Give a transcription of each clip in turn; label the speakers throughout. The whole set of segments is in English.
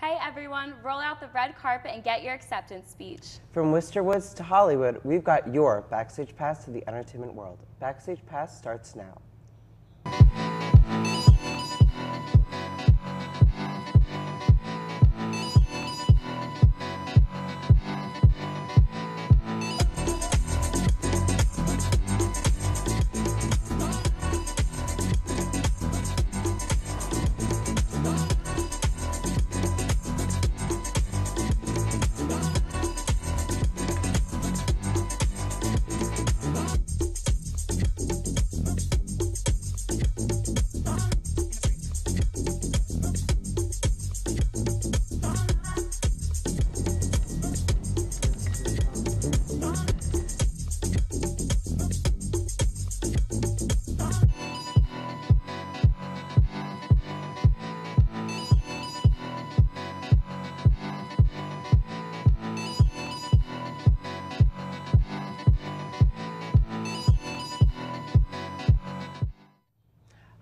Speaker 1: Hey everyone, roll out the red carpet and get your acceptance speech.
Speaker 2: From Worcester Woods to Hollywood, we've got your Backstage Pass to the entertainment world. Backstage Pass starts now.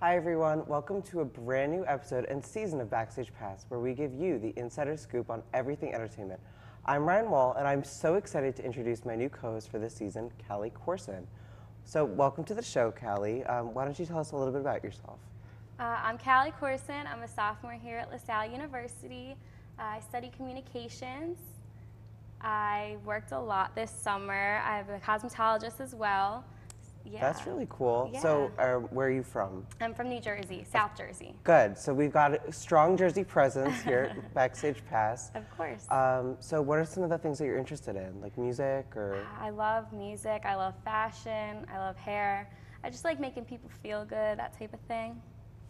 Speaker 2: Hi everyone, welcome to a brand new episode and season of Backstage Pass, where we give you the insider scoop on everything entertainment. I'm Ryan Wall, and I'm so excited to introduce my new co-host for this season, Callie Corson. So welcome to the show, Callie. Why don't you tell us a little bit about yourself?
Speaker 1: I'm Callie Corson. I'm a sophomore here at LaSalle University. I study communications. I worked a lot this summer. I'm a cosmetologist as well. Yeah.
Speaker 2: That's really cool.
Speaker 1: Yeah.
Speaker 2: So where are you from?
Speaker 1: I'm from New Jersey, South Jersey.
Speaker 2: Good. So we've got a strong Jersey presence here at Backstage Pass.
Speaker 1: Of course.
Speaker 2: So what are some of the things that you're interested in, like music or?
Speaker 1: I love music. I love fashion. I love hair. I just like making people feel good, that type of thing.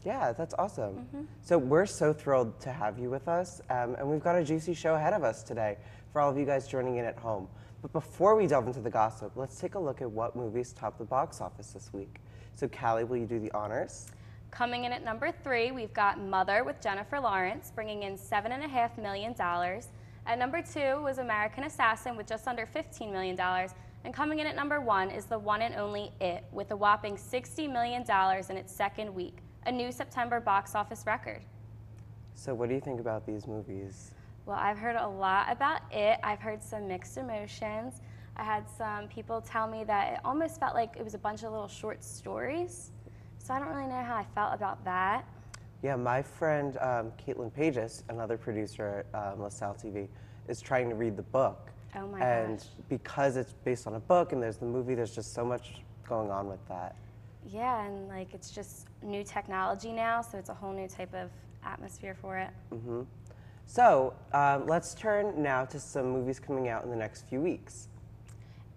Speaker 2: Yeah, that's awesome. So we're so thrilled to have you with us, and we've got a juicy show ahead of us today for all of you guys joining in at home. But before we delve into the gossip, let's take a look at what movies topped the box office this week. So Callie, will you do the honors?
Speaker 1: Coming in at number 3, we've got Mother with Jennifer Lawrence, bringing in $7.5 million. At number 2 was American Assassin with just under $15 million. And coming in at number 1 is the one and only It, with a whopping $60 million in its second week, a new September box office record.
Speaker 2: So what do you think about these movies?
Speaker 1: Well, I've heard a lot about It. I've heard some mixed emotions. I had some people tell me that it almost felt like it was a bunch of little short stories. So I don't really know how I felt about that.
Speaker 2: Yeah, my friend Caitlin Pages, another producer at LaSalle TV, is trying to read the book.
Speaker 1: Oh my
Speaker 2: And
Speaker 1: gosh.
Speaker 2: because it's based on a book and there's the movie, there's just so much going on with that.
Speaker 1: Yeah, and like it's just new technology now, so it's a whole new type of atmosphere for it.
Speaker 2: So let's turn now to some movies coming out in the next few weeks.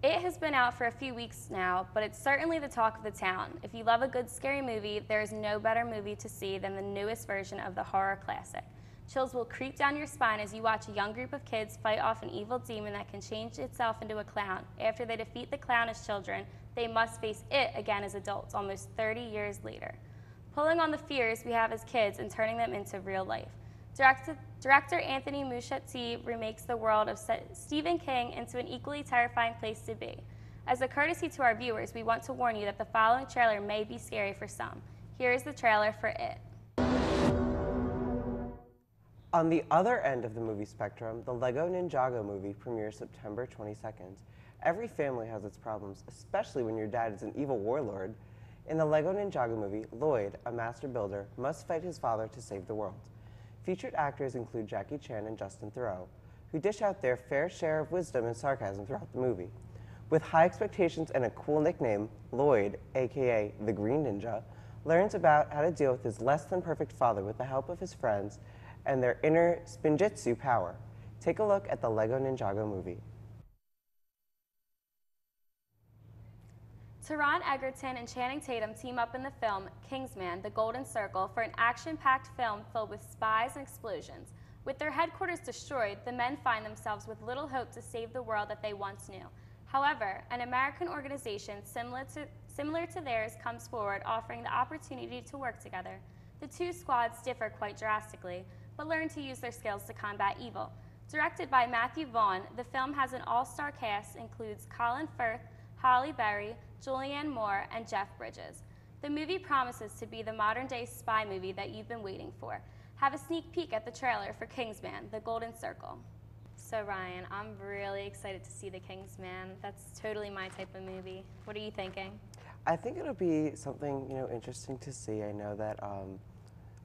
Speaker 1: It has been out for a few weeks now, but it's certainly the talk of the town. If you love a good scary movie, there is no better movie to see than the newest version of the horror classic. Chills will creep down your spine as you watch a young group of kids fight off an evil demon that can change itself into a clown. After they defeat the clown as children, they must face it again as adults, almost 30 years later. Pulling on the fears we have as kids and turning them into real life. Director Anthony Muschietti remakes the world of Stephen King into an equally terrifying place to be. As a courtesy to our viewers, we want to warn you that the following trailer may be scary for some. Here is the trailer for It.
Speaker 2: On the other end of the movie spectrum, the Lego Ninjago movie premieres September 22nd. Every family has its problems, especially when your dad is an evil warlord. In the Lego Ninjago movie, Lloyd, a master builder, must fight his father to save the world. Featured actors include Jackie Chan and Justin Theroux, who dish out their fair share of wisdom and sarcasm throughout the movie. With high expectations and a cool nickname, Lloyd, aka the Green Ninja, learns about how to deal with his less-than-perfect father with the help of his friends and their inner spinjitzu power. Take a look at the Lego Ninjago movie.
Speaker 1: Taron Egerton and Channing Tatum team up in the film KINGSMAN, The Golden Circle, for an action-packed film filled with spies and explosions. With their headquarters destroyed, the men find themselves with little hope to save the world that they once knew. However, an American organization similar to theirs comes forward, offering the opportunity to work together. The two squads differ quite drastically, but learn to use their skills to combat evil. Directed by Matthew Vaughn, the film has an all-star cast, includes Colin Firth, Halle Berry, Julianne Moore, and Jeff Bridges. The movie promises to be the modern-day spy movie that you've been waiting for. have a sneak peek at the trailer for Kingsman, The Golden Circle. So Ryan, I'm really excited to see The Kingsman. That's totally my type of movie. What are you thinking?
Speaker 2: I think it'll be something, interesting to see. I know that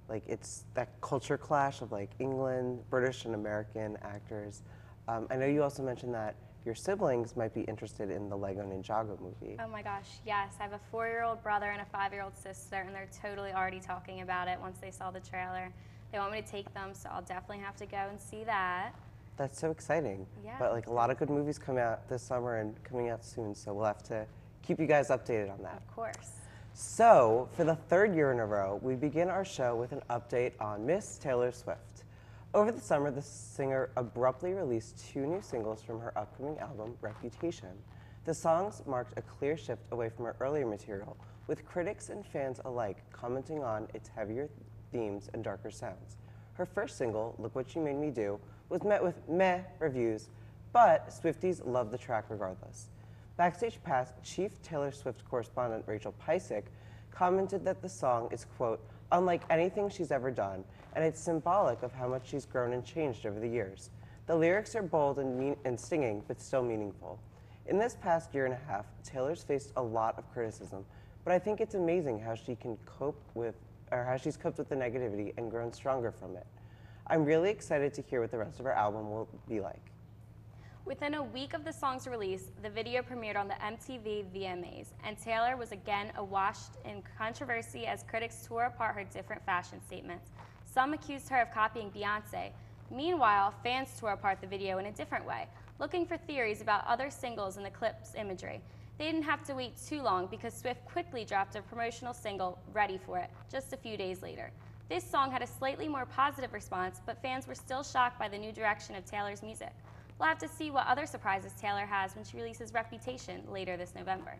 Speaker 2: like it's that culture clash of like England, British and American actors. I know you also mentioned that your siblings might be interested in the Lego Ninjago movie.
Speaker 1: Oh my gosh, yes. I have a 4-year-old brother and a 5-year-old sister, and they're totally already talking about it once they saw the trailer. They want me to take them, so I'll definitely have to go and see that.
Speaker 2: That's so exciting.
Speaker 1: Yeah.
Speaker 2: But like a lot of good movies coming out this summer and coming out soon, so we'll have to keep you guys updated on that.
Speaker 1: Of course.
Speaker 2: So, for the 3rd year in a row, we begin our show with an update on Miss Taylor Swift. Over the summer, the singer abruptly released 2 new singles from her upcoming album, Reputation. The songs marked a clear shift away from her earlier material, with critics and fans alike commenting on its heavier themes and darker sounds. Her first single, Look What You Made Me Do, was met with meh reviews, but Swifties loved the track regardless. Backstage Pass chief Taylor Swift correspondent Rachel Pisick commented that the song is, quote, unlike anything she's ever done, and it's symbolic of how much she's grown and changed over the years. The lyrics are bold and stinging, but still meaningful. In this past year and a half, Taylor's faced a lot of criticism, but I think it's amazing how she's coped with the negativity and grown stronger from it. I'm really excited to hear what the rest of her album will be like.
Speaker 1: Within a week of the song's release, the video premiered on the MTV VMAs, and Taylor was again awash in controversy as critics tore apart her different fashion statements. Some accused her of copying Beyoncé. Meanwhile, fans tore apart the video in a different way, looking for theories about other singles in the clip's imagery. They didn't have to wait too long because Swift quickly dropped a promotional single, Ready for It, just a few days later. This song had a slightly more positive response, but fans were still shocked by the new direction of Taylor's music. We'll have to see what other surprises Taylor has when she releases Reputation later this November.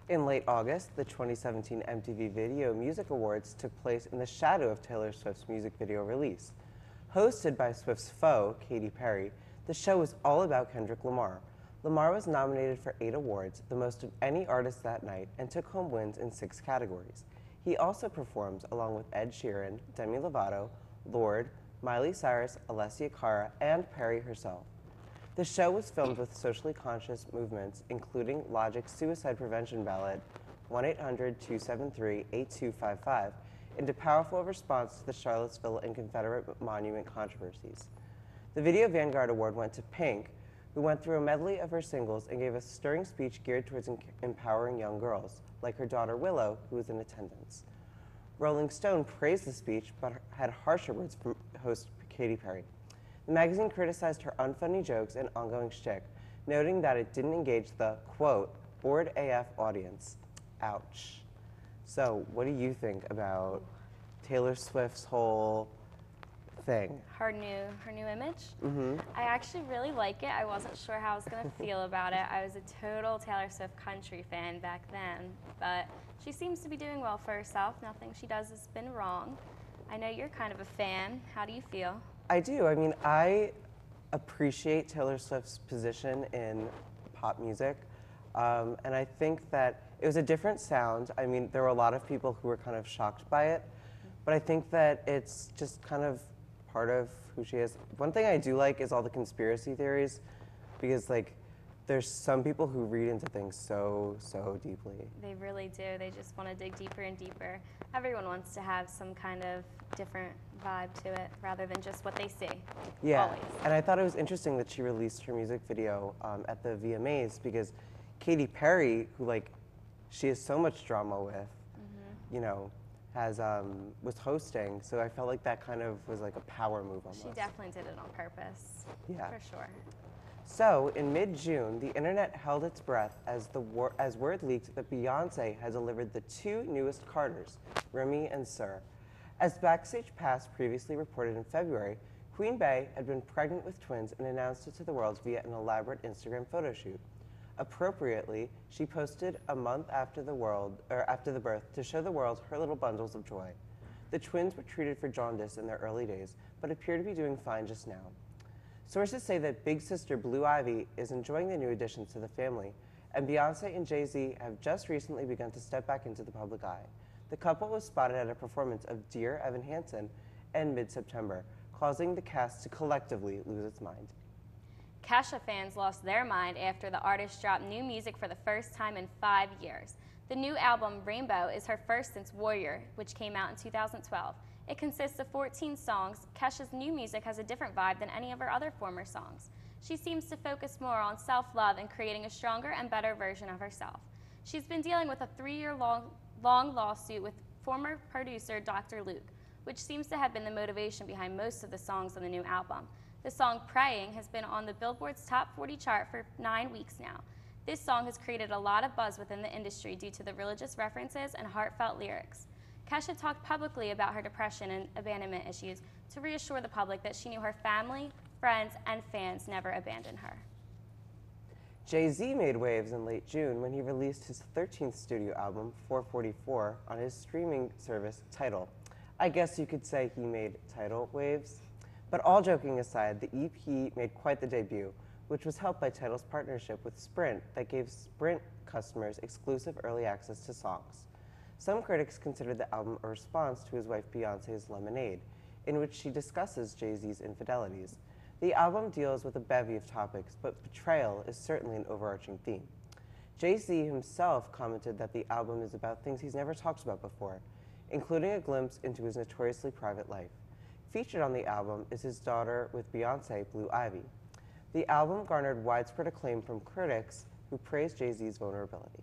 Speaker 2: In late August, the 2017 MTV Video Music Awards took place in the shadow of Taylor Swift's music video release. Hosted by Swift's foe, Katy Perry, the show was all about Kendrick Lamar. Lamar was nominated for 8 awards, the most of any artist that night, and took home wins in 6 categories. He also performs along with Ed Sheeran, Demi Lovato, Lorde, Miley Cyrus, Alessia Cara, and Perry herself. The show was filmed with socially conscious movements, including Logic's suicide prevention ballad, 1-800-273-8255, into powerful response to the Charlottesville and Confederate monument controversies. The Video Vanguard Award went to Pink, who went through a medley of her singles and gave a stirring speech geared towards empowering young girls, like her daughter Willow, who was in attendance. Rolling Stone praised the speech, but had harsher words from host Katy Perry. The magazine criticized her unfunny jokes and ongoing shtick, noting that it didn't engage the, quote, bored AF audience. Ouch. So, what do you think about Taylor Swift's whole thing?
Speaker 1: Her new image?
Speaker 2: Mm-hmm.
Speaker 1: I actually really like it. I wasn't sure how I was going to feel about it. I was a total Taylor Swift country fan back then, but she seems to be doing well for herself. Nothing she does has been wrong. I know you're kind of a fan. How do you feel?
Speaker 2: I do. I mean, I appreciate Taylor Swift's position in pop music, and I think that it was a different sound. I mean, there were a lot of people who were kind of shocked by it, but I think that it's just kind of part of who she is. One thing I do like is all the conspiracy theories, because like there's some people who read into things so deeply.
Speaker 1: They really do. They just want to dig deeper and deeper. Everyone wants to have some kind of different vibe to it rather than just what they see.
Speaker 2: Yeah,
Speaker 1: Always.
Speaker 2: and I thought it was interesting that she released her music video at the VMAs, because Katy Perry, who like she has so much drama with, you know, has was hosting, so I felt like that kind of was like a power move almost.
Speaker 1: She definitely did it on purpose.
Speaker 2: Yeah.
Speaker 1: For sure.
Speaker 2: So, in mid-June, the internet held its breath as word leaked that Beyoncé had delivered the 2 newest Carters, Remy and Sir. As Backstage Pass previously reported in February, Queen Bey had been pregnant with twins and announced it to the world via an elaborate Instagram photo shoot. Appropriately, she posted a month after the birth to show the world her little bundles of joy. The twins were treated for jaundice in their early days, but appear to be doing fine just now. Sources say that big sister Blue Ivy is enjoying the new additions to the family, and Beyoncé and Jay-Z have just recently begun to step back into the public eye. The couple was spotted at a performance of Dear Evan Hansen and mid-September, causing the cast to collectively lose its mind.
Speaker 1: Kesha fans lost their mind after the artist dropped new music for the first time in 5 years. The new album, Rainbow, is her first since Warrior, which came out in 2012. It consists of 14 songs. Kesha's new music has a different vibe than any of her other former songs. She seems to focus more on self-love and creating a stronger and better version of herself. She's been dealing with a 3-year-long lawsuit with former producer Dr. Luke, which seems to have been the motivation behind most of the songs on the new album. The song Praying has been on the Billboard's Top 40 chart for 9 weeks now. This song has created a lot of buzz within the industry due to the religious references and heartfelt lyrics. Kesha talked publicly about her depression and abandonment issues to reassure the public that she knew her family, friends, and fans never abandoned her.
Speaker 2: Jay-Z made waves in late June when he released his 13th studio album, 444, on his streaming service, Tidal. I guess you could say he made Tidal waves. But all joking aside, the EP made quite the debut, which was helped by Tidal's partnership with Sprint that gave Sprint customers exclusive early access to songs. Some critics considered the album a response to his wife Beyoncé's Lemonade, in which she discusses Jay-Z's infidelities. The album deals with a bevy of topics, but betrayal is certainly an overarching theme. Jay-Z himself commented that the album is about things he's never talked about before, including a glimpse into his notoriously private life. Featured on the album is his daughter with Beyoncé, Blue Ivy. The album garnered widespread acclaim from critics who praised Jay-Z's vulnerability.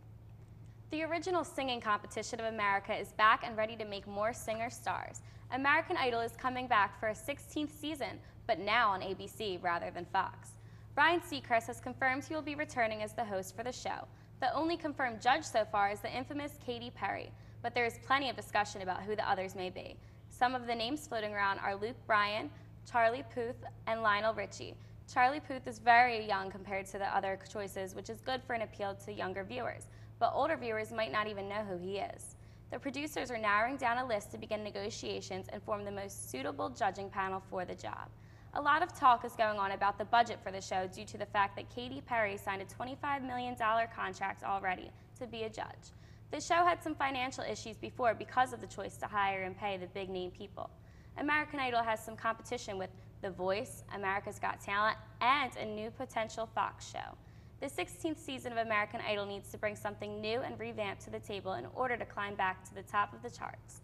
Speaker 1: The original singing competition of America is back and ready to make more singer stars. American Idol is coming back for a 16th season, but now on ABC rather than Fox. Ryan Seacrest has confirmed he will be returning as the host for the show. The only confirmed judge so far is the infamous Katy Perry, but there is plenty of discussion about who the others may be. Some of the names floating around are Luke Bryan, Charlie Puth, and Lionel Richie. Charlie Puth is very young compared to the other choices, which is good for an appeal to younger viewers, but older viewers might not even know who he is. The producers are narrowing down a list to begin negotiations and form the most suitable judging panel for the job. A lot of talk is going on about the budget for the show due to the fact that Katy Perry signed a $25 million contract already to be a judge. The show had some financial issues before because of the choice to hire and pay the big-name people. American Idol has some competition with The Voice, America's Got Talent, and a new potential Fox show. The 16th season of American Idol needs to bring something new and revamped to the table in order to climb back to the top of the charts.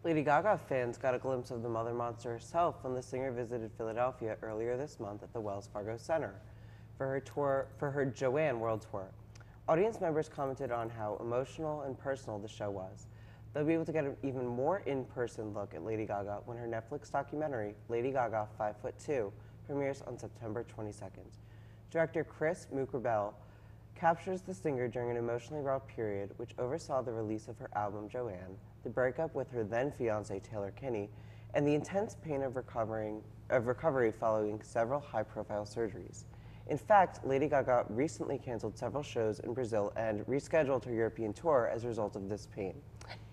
Speaker 2: Lady Gaga fans got a glimpse of the Mother Monster herself when the singer visited Philadelphia earlier this month at the Wells Fargo Center for her Joanne World Tour. Audience members commented on how emotional and personal the show was. They'll be able to get an even more in-person look at Lady Gaga when her Netflix documentary, Lady Gaga 5'2", premieres on September 22nd. Director Chris Mukerbell captures the singer during an emotionally raw period which oversaw the release of her album Joanne, the breakup with her then-fiancé Taylor Kinney, and the intense pain of recovery following several high-profile surgeries. In fact, Lady Gaga recently canceled several shows in Brazil and rescheduled her European tour as a result of this pain.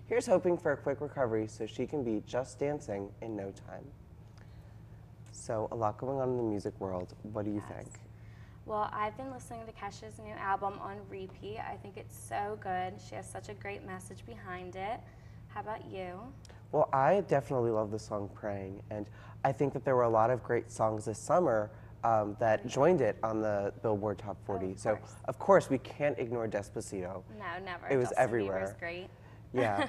Speaker 2: Here's hoping for a quick recovery so she can be just dancing in no time. So, a lot going on in the music world. What do you think?
Speaker 1: Well, I've been listening to Kesha's new album on repeat. I think it's so good. She has such a great message behind it. How about you?
Speaker 2: Well, I definitely love the song Praying, and I think that there were a lot of great songs this summer that joined it on the Billboard Top 40. So, of course, we can't ignore Despacito.
Speaker 1: No, never.
Speaker 2: It was
Speaker 1: Justin
Speaker 2: everywhere.
Speaker 1: Bieber's great.
Speaker 2: Yeah,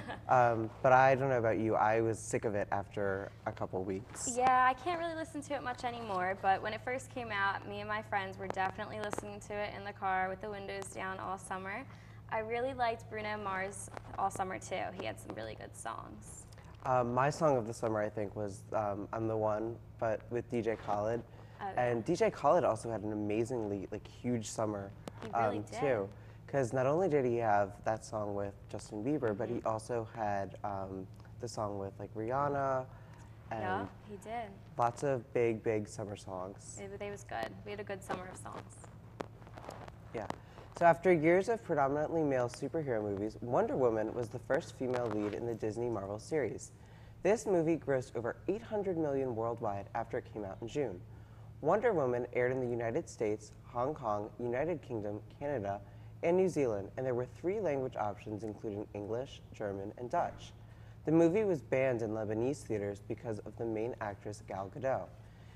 Speaker 2: but I don't know about you. I was sick of it after a couple weeks.
Speaker 1: Yeah, I can't really listen to it much anymore, but when it first came out, me and my friends were definitely listening to it in the car with the windows down all summer. I really liked Bruno Mars all summer too. He had some really good songs.
Speaker 2: My song of the summer, I think, was I'm the One, but with DJ Khaled.
Speaker 1: Oh, yeah.
Speaker 2: And DJ Khaled also had an amazingly huge summer
Speaker 1: He really did.
Speaker 2: too. Because not only did he have that song with Justin Bieber, but he also had the song with Rihanna, and
Speaker 1: Yeah, he did.
Speaker 2: lots of big summer songs.
Speaker 1: It was good. We had a good summer of songs.
Speaker 2: Yeah. So after years of predominantly male superhero movies, Wonder Woman was the first female lead in the Disney Marvel series. This movie grossed over $800 million worldwide after it came out in June. Wonder Woman aired in the United States, Hong Kong, United Kingdom, Canada, and New Zealand, and there were 3 language options including English, German, and Dutch. The movie was banned in Lebanese theaters because of the main actress Gal Gadot.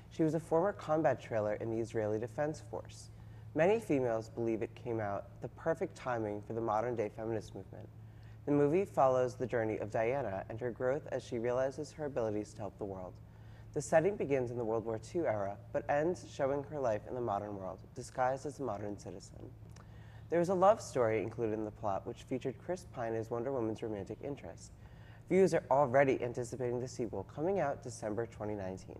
Speaker 2: She was a former combat trailer in the Israeli Defense Force. Many females believe it came out the perfect timing for the modern-day feminist movement. The movie follows the journey of Diana and her growth as she realizes her abilities to help the world. The setting begins in the World War II era, but ends showing her life in the modern world, disguised as a modern citizen. There was a love story included in the plot, which featured Chris Pine as Wonder Woman's romantic interest. Viewers are already anticipating the sequel, coming out December 2019.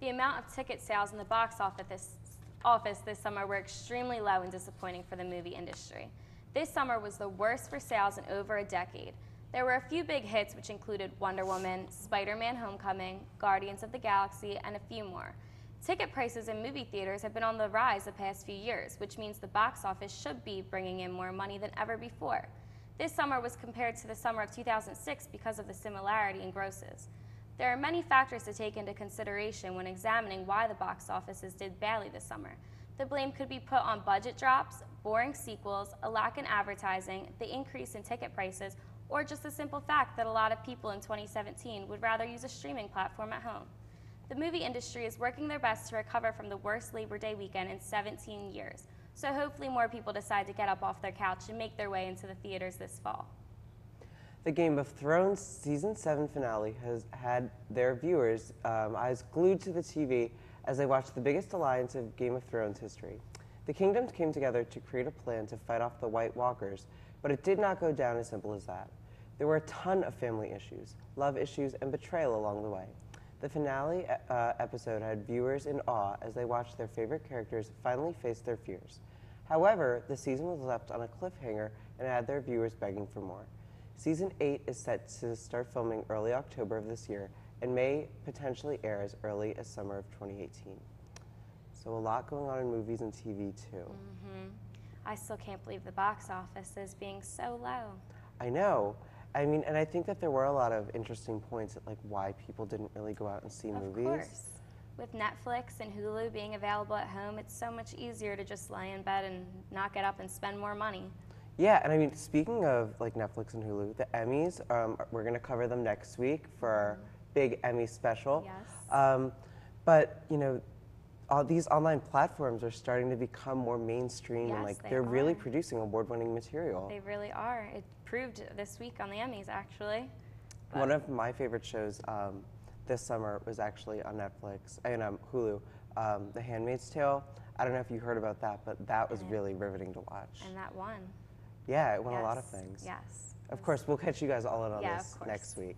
Speaker 1: The amount of ticket sales in the box office this summer were extremely low and disappointing for the movie industry. This summer was the worst for sales in over a decade. There were a few big hits, which included Wonder Woman, Spider-Man: Homecoming, Guardians of the Galaxy, and a few more. Ticket prices in movie theaters have been on the rise the past few years, which means the box office should be bringing in more money than ever before. This summer was compared to the summer of 2006 because of the similarity in grosses. There are many factors to take into consideration when examining why the box offices did badly this summer. The blame could be put on budget drops, boring sequels, a lack in advertising, the increase in ticket prices, or just the simple fact that a lot of people in 2017 would rather use a streaming platform at home. The movie industry is working their best to recover from the worst Labor Day weekend in 17 years, so hopefully more people decide to get up off their couch and make their way into the theaters this fall.
Speaker 2: The Game of Thrones Season 7 finale has had their viewers' eyes glued to the TV as they watch the biggest alliance of Game of Thrones history. The kingdoms came together to create a plan to fight off the White Walkers, but it did not go down as simple as that. There were a ton of family issues, love issues, and betrayal along the way. The finale episode had viewers in awe as they watched their favorite characters finally face their fears. However, the season was left on a cliffhanger and had their viewers begging for more. Season 8 is set to start filming early October of this year and may potentially air as early as summer of 2018. So a lot going on in movies and TV too.
Speaker 1: I still can't believe the box office is being so low.
Speaker 2: I know. I mean, and I think that there were a lot of interesting points at like why people didn't really go out and see movies.
Speaker 1: Of course. With Netflix and Hulu being available at home, it's so much easier to just lay in bed and not get up and spend more money.
Speaker 2: Yeah, and I mean, speaking of like Netflix and Hulu, the Emmys, we're going to cover them next week for our big Emmy special.
Speaker 1: Yes.
Speaker 2: But, you know, all these online platforms are starting to become more mainstream, and like they're really producing award-winning material.
Speaker 1: They really are. It proved this week on the Emmys, actually. But
Speaker 2: one of my favorite shows this summer was actually on Netflix and Hulu, The Handmaid's Tale. I don't know if you heard about that, but that was really riveting to watch.
Speaker 1: And that won.
Speaker 2: Yeah, it won a lot of things.
Speaker 1: Yes.
Speaker 2: Of course, we'll catch you guys all in on this next week.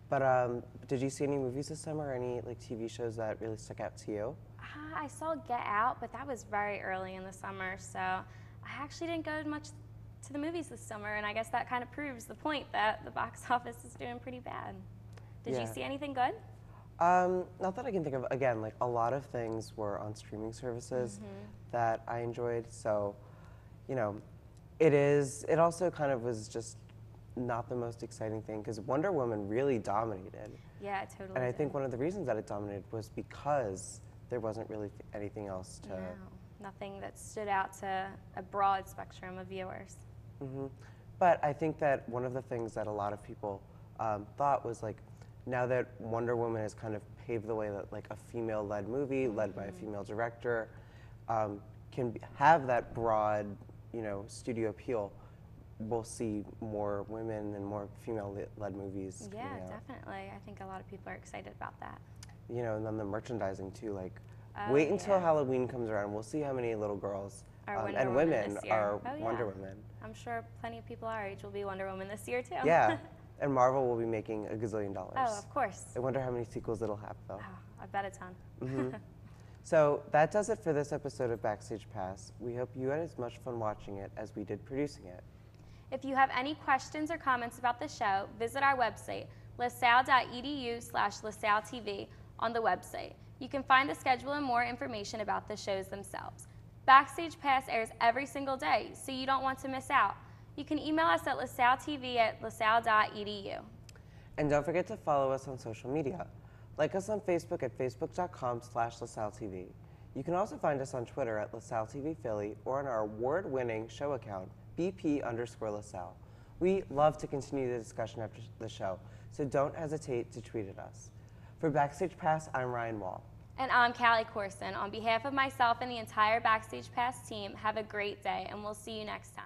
Speaker 2: But did you see any movies this summer, or any like TV shows that really stuck out to you?
Speaker 1: I saw Get Out, but that was very early in the summer, so I actually didn't go much to the movies this summer, and I guess that kind of proves the point that the box office is doing pretty bad. Did you see anything good?
Speaker 2: Not that I can think of. Again, like a lot of things were on streaming services that I enjoyed, so, you know, it also kind of was just not the most exciting thing, because Wonder Woman really dominated.
Speaker 1: Yeah, it totally
Speaker 2: And I
Speaker 1: did.
Speaker 2: think one of the reasons that it dominated was because there wasn't really anything else to...
Speaker 1: No, nothing that stood out to a broad spectrum of viewers.
Speaker 2: But I think that one of the things that a lot of people thought was like, now that Wonder Woman has kind of paved the way that like a female-led movie, led by a female director, can have that broad, you know, studio appeal, we'll see more women and more female-led movies coming out.
Speaker 1: Definitely. I think a lot of people are excited about that.
Speaker 2: You know, and then the merchandising too, like, wait until Halloween comes around, we'll see how many little girls and women are Wonder Women.
Speaker 1: I'm sure plenty of people our age will be Wonder Woman this year too.
Speaker 2: Yeah, and Marvel will be making $1 gazillion.
Speaker 1: Oh, of course.
Speaker 2: I wonder how many sequels it'll have though.
Speaker 1: Oh, I bet a ton.
Speaker 2: So that does it for this episode of Backstage Pass. We hope you had as much fun watching it as we did producing it.
Speaker 1: If you have any questions or comments about the show, visit our website, lasalle.edu/LaSalleTV on the website. You can find the schedule and more information about the shows themselves. Backstage Pass airs every single day, so you don't want to miss out. You can email us at lasalletv@lasalle.edu.
Speaker 2: And don't forget to follow us on social media. Like us on Facebook at facebook.com/LaSalleTV. You can also find us on Twitter at LaSalleTVPhilly or on our award-winning show account, BP_LaSalle. We love to continue the discussion after the show, so don't hesitate to tweet at us. For Backstage Pass, I'm Ryan Wall.
Speaker 1: And I'm Callie Corson. On behalf of myself and the entire Backstage Pass team, have a great day, and we'll see you next time.